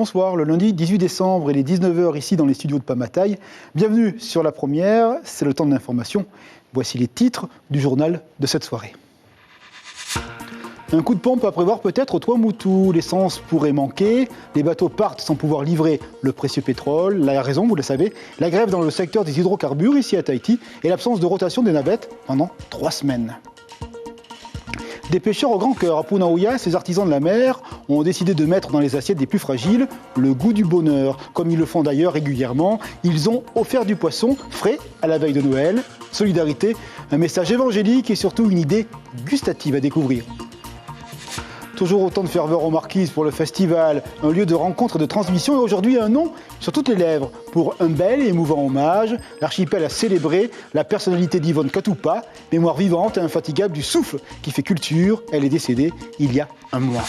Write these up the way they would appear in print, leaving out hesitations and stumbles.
Bonsoir, le lundi 18 décembre, il est 19h ici dans les studios de Pamataï. Bienvenue sur La Première, c'est le temps de l'information. Voici les titres du journal de cette soirée. Un coup de pompe à prévoir peut-être au Tuamotu. L'essence pourrait manquer, les bateaux partent sans pouvoir livrer le précieux pétrole. La raison, vous le savez, la grève dans le secteur des hydrocarbures ici à Tahiti et l'absence de rotation des navettes pendant 3 semaines. Des pêcheurs au grand cœur à Punaouia, ces artisans de la mer ont décidé de mettre dans les assiettes des plus fragiles le goût du bonheur. Comme ils le font d'ailleurs régulièrement, ils ont offert du poisson frais à la veille de Noël. Solidarité, un message évangélique et surtout une idée gustative à découvrir. Toujours autant de ferveur aux Marquises pour le festival, un lieu de rencontre et de transmission et aujourd'hui un nom sur toutes les lèvres. Pour un bel et émouvant hommage, l'archipel a célébré la personnalité d'Yvonne Katupa, mémoire vivante et infatigable du souffle qui fait culture. Elle est décédée il y a un mois.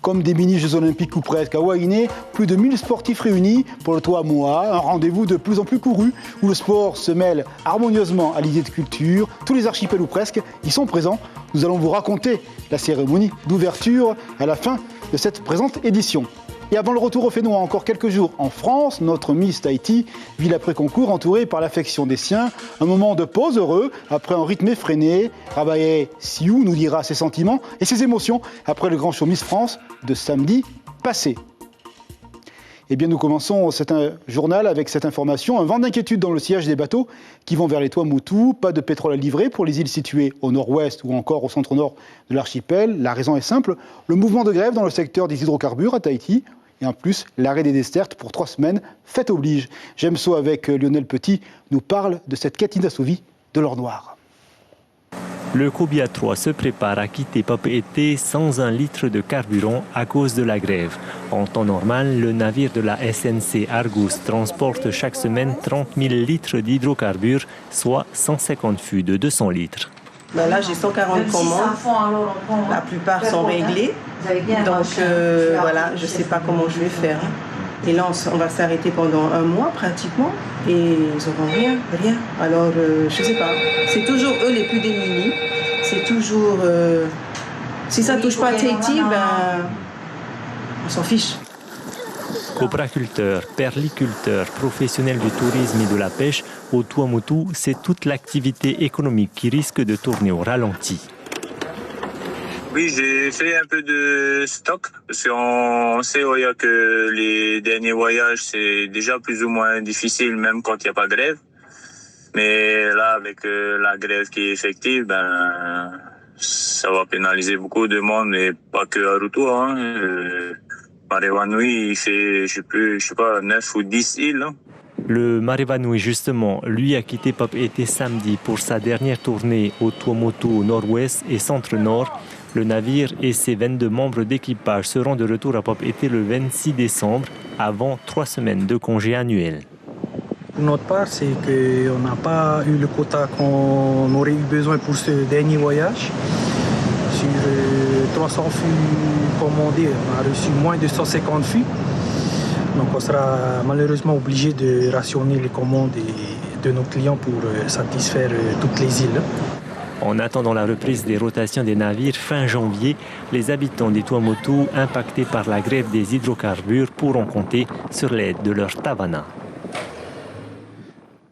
Comme des mini-Jeux Olympiques ou presque à Wainé, plus de 1000 sportifs réunis pour le Toamoa, un rendez-vous de plus en plus couru où le sport se mêle harmonieusement à l'idée de culture. Tous les archipels ou presque y sont présents. Nous allons vous raconter la cérémonie d'ouverture à la fin de cette présente édition. Et avant le retour au Fénois, encore quelques jours en France, notre Miss Tahiti vit l'après-concours entourée par l'affection des siens. Un moment de pause heureux après un rythme effréné. Rabaye Siou nous dira ses sentiments et ses émotions après le grand show Miss France de samedi passé. Eh bien, nous commençons cet journal avec cette information. Un vent d'inquiétude dans le sillage des bateaux qui vont vers les Tuamotu. Pas de pétrole à livrer pour les îles situées au nord-ouest ou encore au centre-nord de l'archipel. La raison est simple, le mouvement de grève dans le secteur des hydrocarbures à Tahiti. Et en plus, l'arrêt des dessertes pour 3 semaines, fête oblige. Gemso avec Lionel Petit nous parle de cette quête inassouvie de l'or noir. Le Kobia 3 se prépare à quitter Papeete sans 1 litre de carburant à cause de la grève. En temps normal, le navire de la SNC Argus transporte chaque semaine 30 000 litres d'hydrocarbures, soit 150 fûts de 200 litres. Ben là, j'ai 140 commandes. La plupart sont réglées. Donc voilà, je ne sais pas comment je vais faire. Et là, on va s'arrêter pendant 1 mois pratiquement. Et ils n'auront rien. Alors, je ne sais pas. C'est toujours eux les plus démunis. C'est toujours... si ça ne touche pas Tahiti, on s'en fiche. Copraculteurs, perliculteurs, professionnels du tourisme et de la pêche, au Tuamotu, c'est toute l'activité économique qui risque de tourner au ralenti. Oui, j'ai fait un peu de stock, parce qu'on sait que les derniers voyages, c'est déjà plus ou moins difficile, même quand il n'y a pas de grève. Mais là, avec la grève qui est effective, ça va pénaliser beaucoup de monde, et pas que à Rotorua. Marevanui, il fait, je sais pas, 9 ou 10 îles. Le Marevanui, justement, lui a quitté Papeete samedi pour sa dernière tournée au Tuamotu au nord-ouest et centre-nord. Le navire et ses 22 membres d'équipage seront de retour à Papeete le 26 décembre, avant 3 semaines de congé annuel. Pour notre part, c'est qu'on n'a pas eu le quota qu'on aurait eu besoin pour ce dernier voyage. Sur 300 fûts commandés, on a reçu moins de 150 fûts. Donc on sera malheureusement obligé de rationner les commandes de nos clients pour satisfaire toutes les îles. En attendant la reprise des rotations des navires fin janvier, les habitants des Tuamotu impactés par la grève des hydrocarbures pourront compter sur l'aide de leur tavana.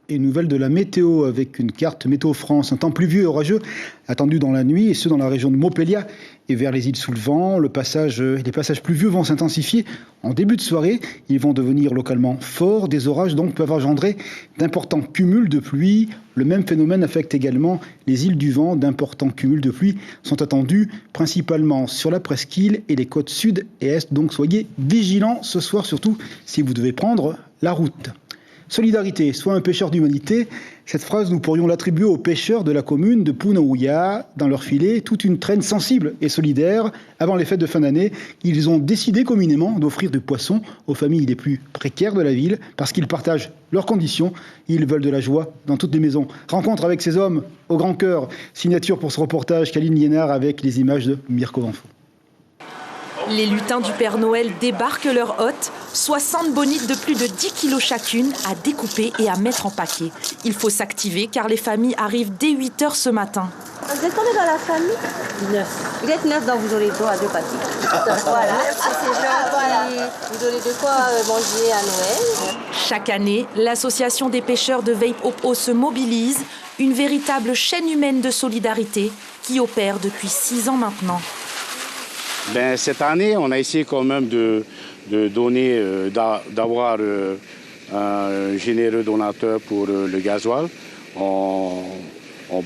Et une nouvelle de la météo avec une carte Météo France. Un temps pluvieux et orageux attendu dans la nuit et ce dans la région de Mopelia et vers les îles sous le vent. Les passages pluvieux vont s'intensifier en début de soirée. Ils vont devenir localement forts. Des orages donc peuvent engendrer d'importants cumuls de pluie. Le même phénomène affecte également les îles du vent. D'importants cumuls de pluie sont attendus principalement sur la presqu'île et les côtes sud et est. Donc soyez vigilants ce soir, surtout si vous devez prendre la route. Solidarité, soit un pêcheur d'humanité. Cette phrase, nous pourrions l'attribuer aux pêcheurs de la commune de Punaouia. Dans leur filet, toute une traîne sensible et solidaire. Avant les fêtes de fin d'année, ils ont décidé communément d'offrir du poisson aux familles les plus précaires de la ville parce qu'ils partagent leurs conditions. Ils veulent de la joie dans toutes les maisons. Rencontre avec ces hommes au grand cœur. Signature pour ce reportage, Kaline Liénard avec les images de Mirko Vanfo. Les lutins du Père Noël débarquent leur hôte, 60 bonites de plus de 10 kilos chacune à découper et à mettre en paquet. Il faut s'activer car les familles arrivent dès 8h ce matin. Vous êtes combien dans la famille? 9. Vous êtes 9, donc vous aurez droit à 2 pâtés. Voilà, c'est gentil. Voilà. Vous aurez de quoi manger à Noël. Chaque année, l'association des pêcheurs de Vape Opo se mobilise, une véritable chaîne humaine de solidarité qui opère depuis 6 ans maintenant. Cette année, on a essayé quand même de donner, d'avoir un généreux donateur pour le gasoil en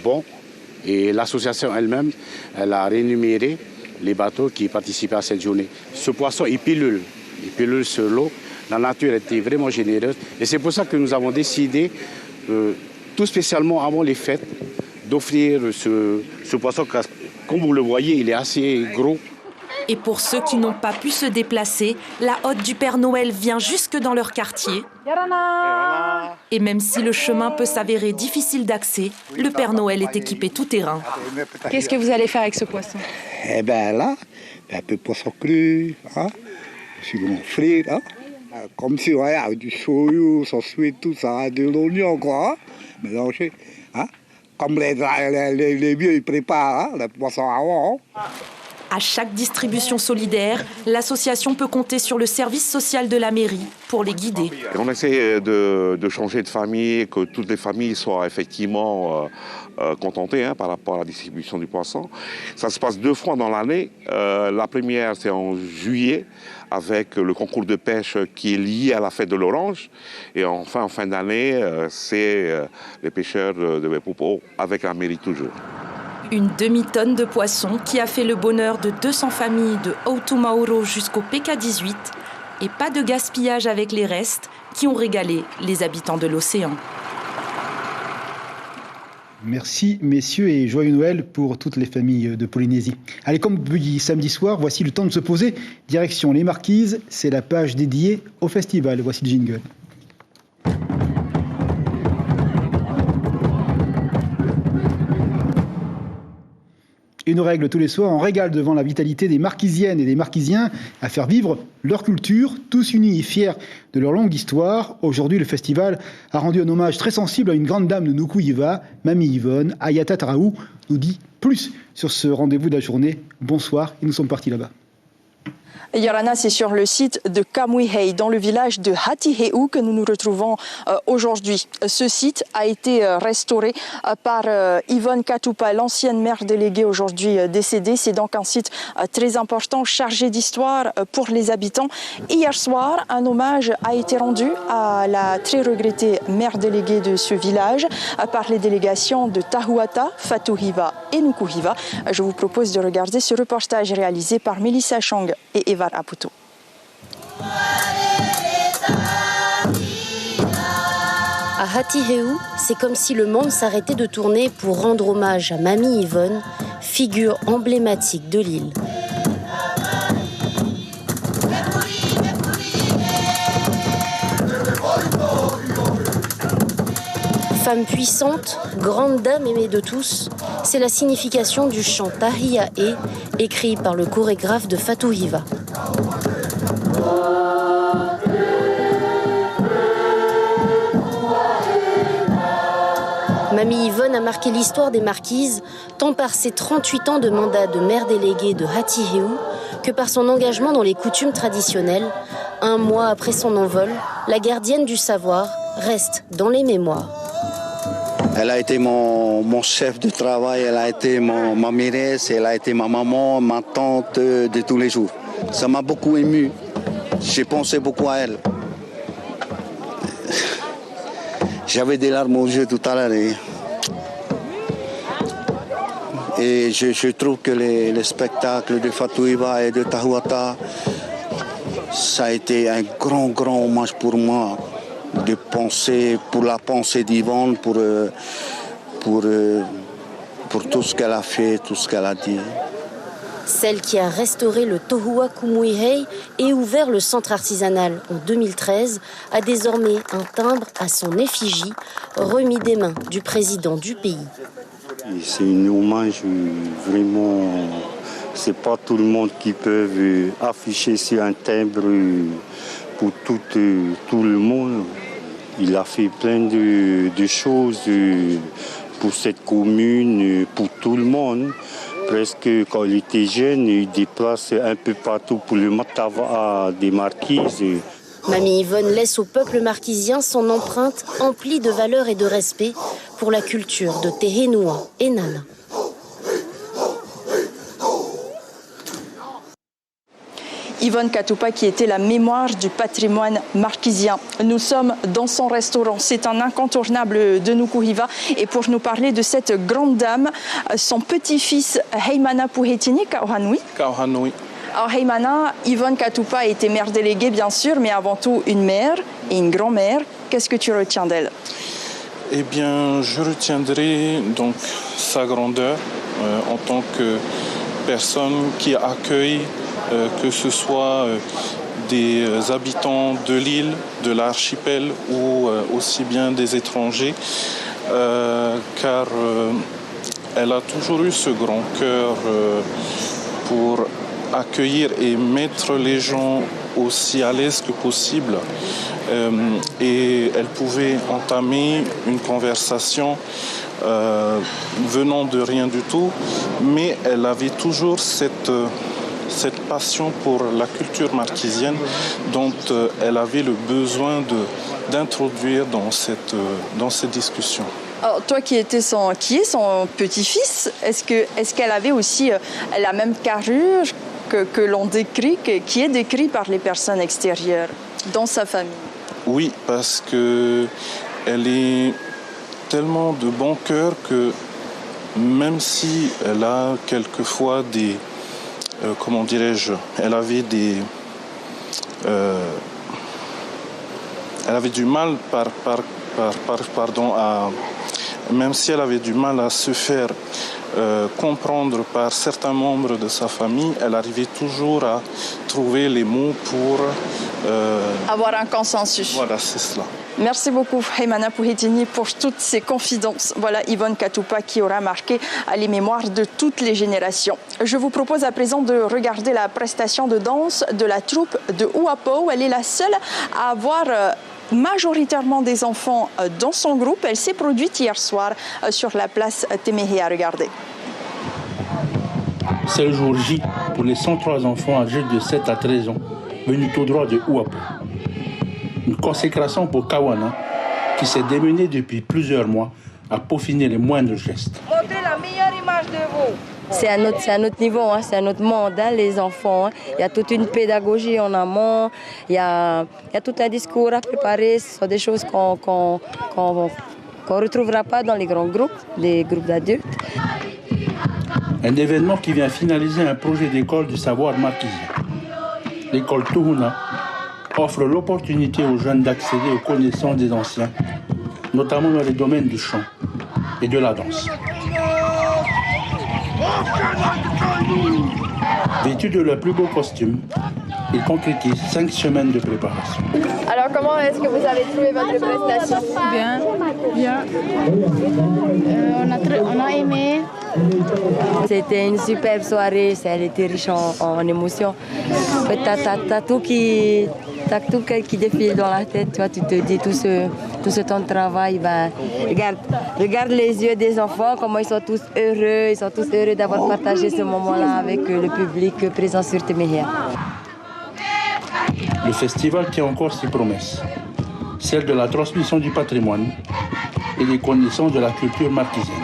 bon. Et l'association elle-même, elle a rémunéré les bateaux qui participaient à cette journée. Ce poisson, il pilule sur l'eau. La nature était vraiment généreuse. Et c'est pour ça que nous avons décidé, tout spécialement avant les fêtes, d'offrir ce poisson. Comme vous le voyez, il est assez gros. Et pour ceux qui n'ont pas pu se déplacer, la hotte du Père Noël vient jusque dans leur quartier. Et même si le chemin peut s'avérer difficile d'accès, le Père Noël est équipé tout terrain. Qu'est-ce que vous allez faire avec ce poisson? Eh bien là, un peu de poisson cru, hein, sur mon frire, hein, comme si, ouais, avec du soyou, sans suite, tout ça, de l'oignon, quoi, hein, mélangé, hein, comme les vieux, ils préparent, hein, le poisson avant, hein. À chaque distribution solidaire, l'association peut compter sur le service social de la mairie pour les guider. On essaie de changer de famille, que toutes les familles soient effectivement contentées par rapport à la distribution du poisson. Ça se passe 2 fois dans l'année. La première, c'est en juillet, avec le concours de pêche qui est lié à la fête de l'orange. Et enfin, en fin d'année, c'est les pêcheurs de Vape Opo, avec la mairie toujours. Une demi-tonne de poissons qui a fait le bonheur de 200 familles de Outumauro jusqu'au PK18. Et pas de gaspillage avec les restes qui ont régalé les habitants de l'océan. Merci messieurs et joyeux Noël pour toutes les familles de Polynésie. Allez, comme dit samedi soir, voici le temps de se poser. Direction les Marquises, c'est la page dédiée au festival. Voici le jingle. Une règle tous les soirs, on régale devant la vitalité des Marquisiennes et des Marquisiens à faire vivre leur culture, tous unis et fiers de leur longue histoire. Aujourd'hui, le festival a rendu un hommage très sensible à une grande dame de Nuku'hiva, Mamie Yvonne. Ayata Taraou nous dit plus sur ce rendez-vous de la journée. Bonsoir, et nous sommes partis là-bas. Yorana, c'est sur le site de Kamuihei, dans le village de Hatiheu, que nous nous retrouvons aujourd'hui. Ce site a été restauré par Yvonne Katupa, l'ancienne maire déléguée aujourd'hui décédée. C'est donc un site très important, chargé d'histoire pour les habitants. Hier soir, un hommage a été rendu à la très regrettée maire déléguée de ce village par les délégations de Tahuata, Fatuhiva et Nuku'hiva. Je vous propose de regarder ce reportage réalisé par Melissa Chang et Eva Aputo. À Hatiheu, c'est comme si le monde s'arrêtait de tourner pour rendre hommage à Mamie Yvonne, figure emblématique de l'île. Femme puissante, grande dame aimée de tous, c'est la signification du chant Tahiyae, écrit par le chorégraphe de Fatuhiva. Mamie Yvonne a marqué l'histoire des Marquises, tant par ses 38 ans de mandat de maire déléguée de Hatiheu que par son engagement dans les coutumes traditionnelles. Un mois après son envol, la gardienne du savoir reste dans les mémoires. Elle a été mon chef de travail, elle a été ma mairesse, elle a été ma maman, ma tante de tous les jours. Ça m'a beaucoup ému. J'ai pensé beaucoup à elle. J'avais des larmes aux yeux tout à l'heure. Et je trouve que les spectacles de Fatuhiva et de Tahuata, ça a été un grand hommage pour moi. De penser, pour la pensée d'Yvonne, pour tout ce qu'elle a fait, tout ce qu'elle a dit. Celle qui a restauré le Tohua Kumuihei et ouvert le centre artisanal en 2013 a désormais un timbre à son effigie, remis des mains du président du pays. C'est un hommage vraiment, c'est pas tout le monde qui peut afficher sur un timbre pour tout le monde. Il a fait plein de choses pour cette commune, pour tout le monde. Presque quand il était jeune, il déplace un peu partout pour le Matava des Marquises. Mamie Yvonne laisse au peuple marquisien son empreinte emplie de valeurs et de respect pour la culture de Tehenua et Nana. Yvonne Katupa qui était la mémoire du patrimoine marquisien. Nous sommes dans son restaurant. C'est un incontournable de Nukuhiva. Et pour nous parler de cette grande dame, son petit-fils Heimana Puhetini Kauhanui. Alors Heimana, Yvonne Katupa était mère déléguée bien sûr, mais avant tout une mère et une grand-mère. Qu'est-ce que tu retiens d'elle? Eh bien, je retiendrai donc sa grandeur en tant que personne qui accueille que ce soit des habitants de l'île, de l'archipel ou aussi bien des étrangers, car elle a toujours eu ce grand cœur pour accueillir et mettre les gens aussi à l'aise que possible. Et elle pouvait entamer une conversation venant de rien du tout, mais elle avait toujours cette passion pour la culture marquisienne dont elle avait le besoin d'introduire dans cette discussion. Alors, toi qui est son petit-fils, est-ce qu'elle avait aussi la même carrure que l'on décrit, qui est décrit par les personnes extérieures dans sa famille? Oui, parce que elle est tellement de bon cœur que même si elle a quelquefois des comment dirais-je, elle avait du mal même si elle avait du mal à se faire comprendre par certains membres de sa famille, elle arrivait toujours à trouver les mots pour avoir un consensus. Voilà, c'est cela. Merci beaucoup, Heimana Puhetini, pour toutes ces confidences. Voilà Yvonne Katupa qui aura marqué les mémoires de toutes les générations. Je vous propose à présent de regarder la prestation de danse de la troupe de Uapo. Elle est la seule à avoir majoritairement des enfants dans son groupe. Elle s'est produite hier soir sur la place Temehea. Regardez. C'est le jour J pour les 103 enfants âgés de 7 à 13 ans, venus tout droit de Uapo. Une consécration pour Kawana, qui s'est démenée depuis plusieurs mois à peaufiner les moindres gestes. Montrez la meilleure image de vous. C'est à notre niveau, hein, c'est à notre monde, hein, les enfants. Hein. Il y a toute une pédagogie en amont, il y a tout un discours à préparer. Ce sont des choses qu'on ne retrouvera pas dans les grands groupes, les groupes d'adultes. Un événement qui vient finaliser un projet d'école du savoir marquisien. L'école Tuhuna offre l'opportunité aux jeunes d'accéder aux connaissances des anciens, notamment dans les domaines du chant et de la danse. Vêtus de leur plus beau costume, ils concrétisent 5 semaines de préparation. Alors comment est-ce que vous avez trouvé votre prestation? Bien. On a aimé. C'était une superbe soirée, elle était riche en émotions. T'as tout qui défile dans la tête, tu vois, tu te dis tout ce temps de travail, regarde les yeux des enfants, comment ils sont tous heureux d'avoir partagé ce moment-là avec le public présent sur Temehea. Le festival tient encore ses promesses, celle de la transmission du patrimoine et des connaissances de la culture marquisienne.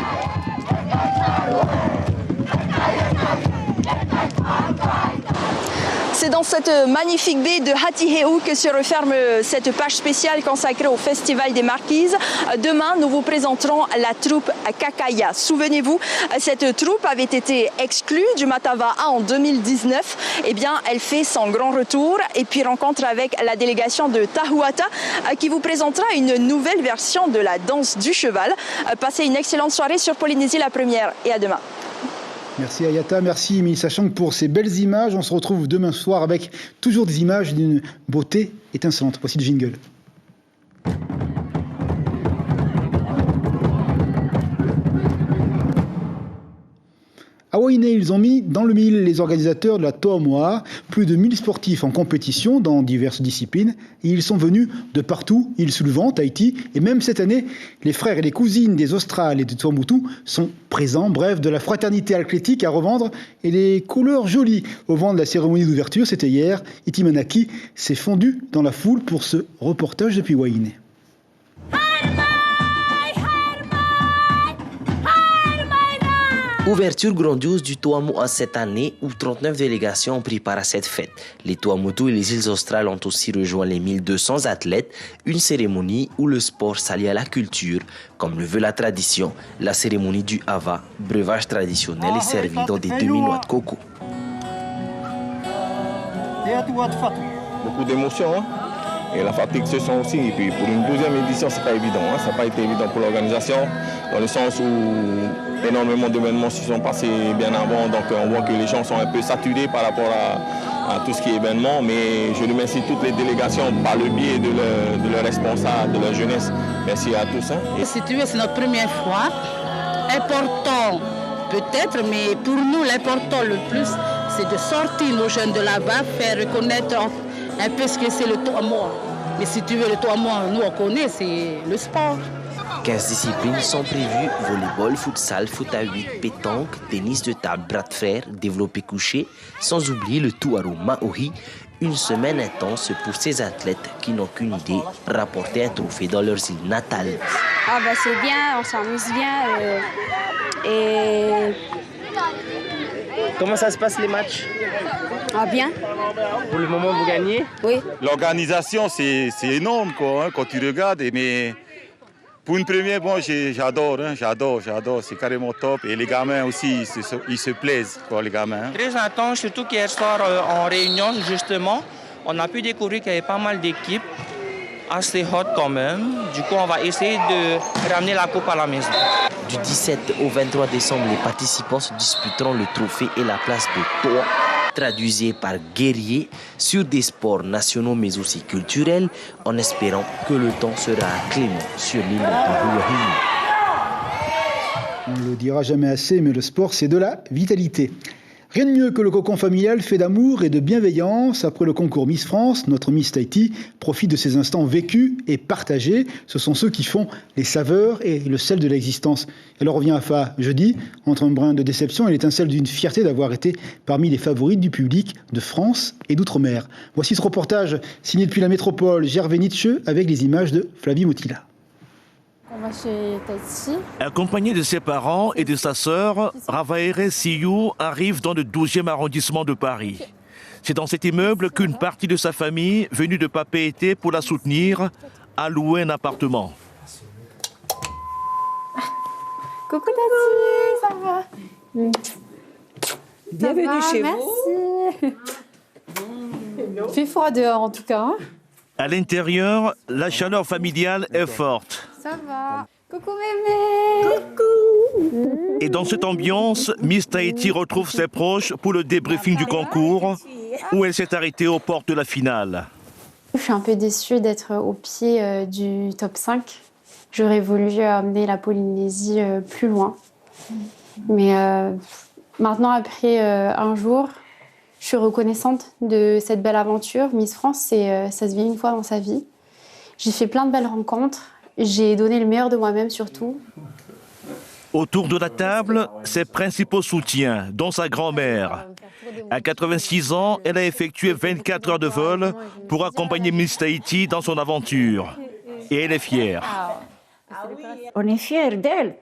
C'est dans cette magnifique baie de Hatiheu que se referme cette page spéciale consacrée au Festival des Marquises. Demain, nous vous présenterons la troupe Kakaya. Souvenez-vous, cette troupe avait été exclue du Matava en 2019. Eh bien, elle fait son grand retour et puis rencontre avec la délégation de Tahuata qui vous présentera une nouvelle version de la danse du cheval. Passez une excellente soirée sur Polynésie la Première et à demain. Merci Ayata, merci Mélissa Chang pour ces belles images. On se retrouve demain soir avec toujours des images d'une beauté étincelante. Voici le jingle. Ah ouais. Wayne, ils ont mis dans le mille les organisateurs de la Toamoa, plus de 1000 sportifs en compétition dans diverses disciplines. Et ils sont venus de partout, île sous le vent, Tahiti, et même cette année, les frères et les cousines des Australes et de Tuamotu sont présents. Bref, de la fraternité athlétique à revendre et les couleurs jolies. Au vent de la cérémonie d'ouverture, c'était hier, Iti Manaki s'est fondu dans la foule pour ce reportage depuis Wayne. Ouverture grandiose du Tuamoa cette année où 39 délégations ont pris part à cette fête. Les Tuamotu et les îles australes ont aussi rejoint les 1200 athlètes, une cérémonie où le sport s'allie à la culture, comme le veut la tradition. La cérémonie du Hava, breuvage traditionnel, est servie dans des demi-noix de coco. Beaucoup d'émotions, hein? Et la fatigue se sent aussi. Et puis pour une deuxième édition, c'est pas évident. Hein? Ça n'a pas été évident pour l'organisation, dans le sens où énormément d'événements se sont passés bien avant. Donc on voit que les gens sont un peu saturés par rapport à tout ce qui est événement. Mais je remercie toutes les délégations par le biais de leurs responsables, de leur jeunesse. Merci à tous. Hein? Si tu veux, c'est notre première fois. Important peut-être, mais pour nous, l'important le plus, c'est de sortir nos jeunes de là-bas, faire reconnaître un peu ce que c'est le Tuamoa. Mais si tu veux, le Tuamoa, nous on connaît, c'est le sport. 15 disciplines sont prévues, volleyball, futsal, foot à 8, pétanque, tennis de table, bras de fer, développé couché, sans oublier le Tuaro Maori. Une semaine intense pour ces athlètes qui n'ont qu'une idée, rapporter un trophée dans leurs îles natales. Ah bah c'est bien, on s'amuse bien et... Comment ça se passe les matchs? Ah bien. Pour le moment, vous gagnez? Oui. L'organisation, c'est énorme quoi, hein, quand tu regardes. Mais pour une première, bon, j'adore, hein, j'adore. C'est carrément top. Et les gamins aussi, ils se plaisent, quoi, les gamins. Hein. Très intense, surtout qu'hier soir, en réunion, justement, on a pu découvrir qu'il y avait pas mal d'équipes assez hot quand même. Du coup, on va essayer de ramener la coupe à la maison. Du 17 au 23 décembre, les participants se disputeront le trophée et la place de Toa, traduisé par guerrier, sur des sports nationaux mais aussi culturels, en espérant que le temps sera clément sur l'île de Ruahine. On ne le dira jamais assez, mais le sport, c'est de la vitalité. Rien de mieux que le cocon familial fait d'amour et de bienveillance. Après le concours Miss France, notre Miss Tahiti profite de ces instants vécus et partagés. Ce sont ceux qui font les saveurs et le sel de l'existence. Elle revient à Fa jeudi, entre un brin de déception et l'étincelle d'une fierté d'avoir été parmi les favorites du public de France et d'outre-mer. Voici ce reportage signé depuis la métropole Gervais Nietzsche avec les images de Flavie Motila. On va chez Tahiti. Accompagné de ses parents et de sa sœur, Ravaere Siyu arrive dans le 12e arrondissement de Paris. C'est dans cet immeuble qu'une partie de sa famille, venue de Papeete pour la soutenir, a loué un appartement. Coucou Tahiti, ça va? Bienvenue chez vous. Il fait froid dehors en tout cas. Hein? À l'intérieur, la chaleur familiale est forte. Ça va. Coucou mémé. Coucou. Et dans cette ambiance, Miss Tahiti retrouve ses proches pour le débriefing du concours, où elle s'est arrêtée aux portes de la finale. Je suis un peu déçue d'être au pied du top 5. J'aurais voulu amener la Polynésie plus loin. Mais maintenant, après un jour, je suis reconnaissante de cette belle aventure. Miss France, ça se vit une fois dans sa vie. J'ai fait plein de belles rencontres. J'ai donné le meilleur de moi-même surtout. Autour de la table, ses principaux soutiens, dont sa grand-mère. À 86 ans, elle a effectué 24 heures de vol pour accompagner Miss Tahiti dans son aventure. Et elle est fière. On est fiers d'elle.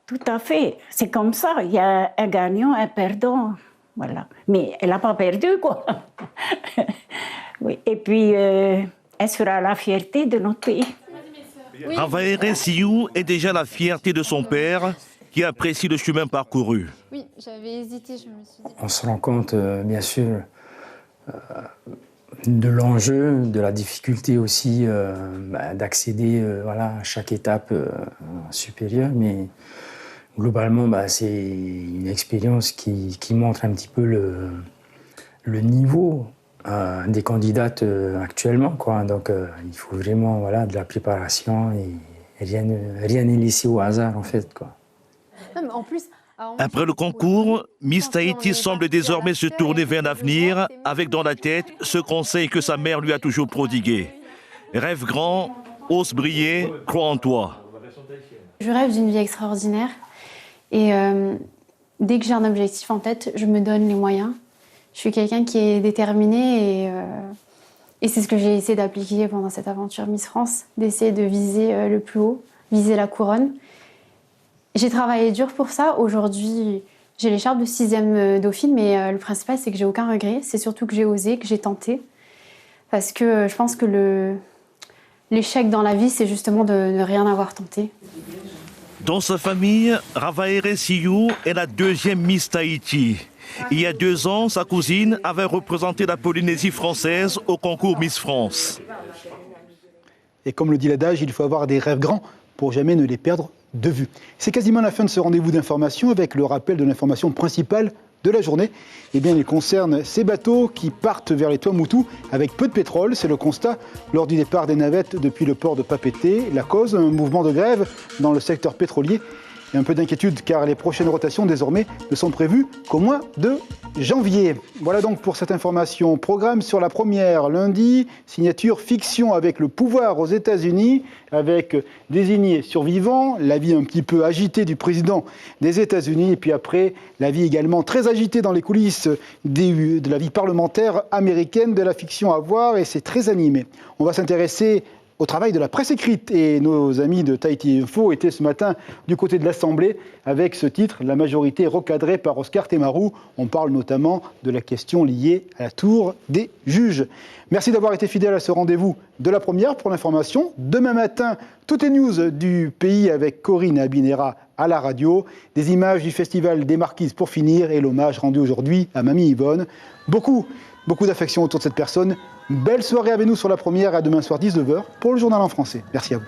Tout à fait. C'est comme ça. Il y a un gagnant, un perdant. Voilà. Mais elle n'a pas perdu, quoi. Oui. Et puis, elle sera la fierté de notre pays. Ravaere Siyu est déjà la fierté de son père, qui apprécie le chemin parcouru. Oui, j'avais hésité, je me suis dit... On se rend compte, bien sûr, de l'enjeu, de la difficulté aussi d'accéder à chaque étape supérieure, mais globalement, c'est une expérience qui montre un petit peu le niveau des candidates actuellement, quoi. Donc il faut vraiment de la préparation et rien n'est laissé au hasard en fait, quoi. Non, mais en plus, Après le concours, Miss Tahiti semble désormais se tourner vers l'avenir avec dans la tête ce conseil que sa mère lui a toujours prodigué. Rêve grand, ose briller, crois en toi. Je rêve d'une vie extraordinaire et dès que j'ai un objectif en tête, je me donne les moyens. Je suis quelqu'un qui est déterminé et c'est ce que j'ai essayé d'appliquer pendant cette aventure Miss France, d'essayer de viser le plus haut, viser la couronne. J'ai travaillé dur pour ça. Aujourd'hui, j'ai l'écharpe de 6e dauphine, mais le principal, c'est que j'ai aucun regret. C'est surtout que j'ai osé, que j'ai tenté. Parce que je pense que l'échec dans la vie, c'est justement de ne rien avoir tenté. Dans sa famille, Ravaere Siyu est la 2e Miss Tahiti. Il y a 2 ans, sa cousine avait représenté la Polynésie française au concours Miss France. Et comme le dit l'adage, il faut avoir des rêves grands pour jamais ne les perdre de vue. C'est quasiment la fin de ce rendez-vous d'information avec le rappel de l'information principale de la journée. Eh bien, il concerne ces bateaux qui partent vers les Tuamotu avec peu de pétrole. C'est le constat lors du départ des navettes depuis le port de Papeete. La cause, un mouvement de grève dans le secteur pétrolier. Et un peu d'inquiétude car les prochaines rotations désormais ne sont prévues qu'au mois de janvier. Voilà donc pour cette information. Programme sur la première lundi, signature fiction avec le pouvoir aux États-Unis, avec désigné survivant, la vie un petit peu agitée du président des États-Unis, et puis après la vie également très agitée dans les coulisses de la vie parlementaire américaine, de la fiction à voir, et c'est très animé. On va s'intéresser au travail de la presse écrite. Et nos amis de Tahiti Info étaient ce matin du côté de l'Assemblée avec ce titre, la majorité recadrée par Oscar Temaru. On parle notamment de la question liée à la tour des juges. Merci d'avoir été fidèles à ce rendez-vous de la première pour l'information. Demain matin, toutes les news du pays avec Corinne Abinera à la radio. Des images du Festival des Marquises pour finir et l'hommage rendu aujourd'hui à Mamie Yvonne. Beaucoup d'affection autour de cette personne. Belle soirée avec nous sur la première et à demain soir 19h pour le journal en français. Merci à vous.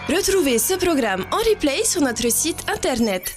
Retrouvez ce programme en replay sur notre site internet.